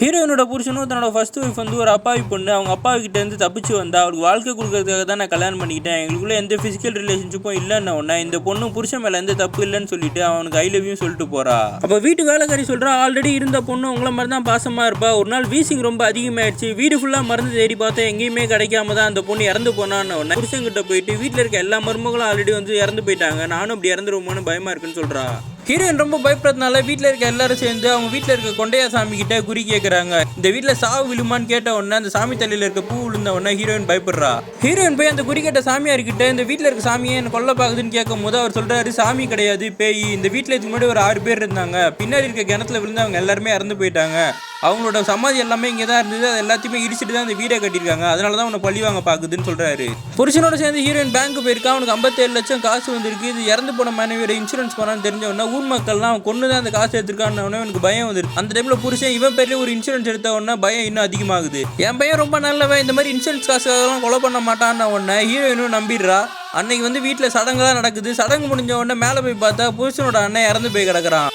ஹீரோயினோட புருஷனும் தன்னோட ஃபர்ஸ்ட் ஒய்ஃப் வந்து ஒரு அப்பாவி பொண்ணு. அவங்க அப்பா கிட்ட இருந்து தப்பிச்சு வந்தா. அவருக்கு வாழ்க்கை கொடுக்கறதுக்காக தான் நான் கல்யாணம் பண்ணிக்கிட்டேன். எங்களுக்குள்ள எந்த பிசிக்கல் ரிலேஷன்ஷிப்பும் இல்லைன்னு உடனே இந்த பொண்ணு புருஷன் மேல எந்த தப்பு இல்லைன்னு சொல்லிட்டு அவனுக்கு ஐ லவ் யூ சொல்லிட்டு போறா. அப்ப வீட்டு வேலைக்காரி சொல்றா, ஆல்ரெடி இருந்த பொண்ணு உங்களை மாதிரி தான் பாசமா இருப்பா. ஒரு நாள் வீசிங் ரொம்ப அதிகமாயிடுச்சு. வீடு ஃபுல்லா மருந்து தேடி பார்த்தா எங்கேயுமே கிடைக்காம தான் அந்த பொண்ணு இறந்து போனான்னு உடனே புருஷன் கிட்ட போயிட்டு வீட்டுல இருக்க எல்லா மருமகளும் ஆல்ரெடி வந்து இறந்து போயிட்டாங்க, நானும் அப்படி இறந்துருவோமோன்னு பயமா இருக்குன்னு சொல்றா. ஹீரோயின் ரொம்ப பயப்படுறதுனால வீட்டில் இருக்க எல்லாரும் சேர்ந்து அவங்க வீட்டில் இருக்க கொண்டையா சாமி கிட்ட குறி கேட்குறாங்க. இந்த வீட்டில் சாவு விழுமான்னு கேட்ட உடனே அந்த சாமி தலையில் இருக்க பூ விழுந்த உடனே ஹீரோயின் பயப்படுறா. ஹீரோயின் போய் அந்த குறி கேட்ட சாமியார்கிட்ட இந்த வீட்டில் இருக்க சாமியை என்ன கொல்ல பாக்குதுன்னு கேட்கும் போது அவர் சொல்றாரு, சாமி கிடையாது, பேய். இந்த வீட்டில் இதுக்கு முன்னாடி ஒரு 6 பேர் இருந்தாங்க. பின்னாடி இருக்க கிணத்துல விழுந்து அவங்க எல்லாருமே இறந்து போயிட்டாங்க. அவங்களோட சமாதி எல்லாமே இங்கே தான் இருந்தது. அது எல்லாத்தையுமே இடிச்சுட்டு தான் இந்த வீடை கட்டியிருக்காங்க. அதனால தான் அவனை பழி வாங்க பாக்குதுன்னு சொல்றாரு. புருஷனோட சேர்ந்து ஹீரோயின் பேங்க் போயிருக்கா. அவனுக்கு 57 லட்சம் காசு வந்திருக்கு. இது இறந்து போன மனைவியோட இன்சூரன்ஸ் பண்ணான்னு தெரிஞ்ச உடனே ஊர் மக்கள்லாம் அவன் கொண்டு தான் அந்த காசு எடுத்துருக்கான்னு அவனுக்கு பயம் வந்துருக்கு. அந்த டைம்ல புருஷன் இவன் பேர்ல ஒரு இன்சூரன்ஸ் எடுத்த உடனே பயம் இன்னும் அதிகமாகுது. என் பையன் ரொம்ப நல்லவன், இந்த மாதிரி இன்சூரன்ஸ் காசுக்காகலாம் கொலை பண்ண மாட்டான்னு உடனே ஹீரோயினும் நம்பிடுறா. அன்னைக்கு வந்து வீட்டில் சடங்குலாம் நடக்குது. சடங்கு முடிஞ்ச உடனே மேலே போய் பார்த்தா புருஷனோட அண்ணன் இறந்து போய் கிடக்குறான்.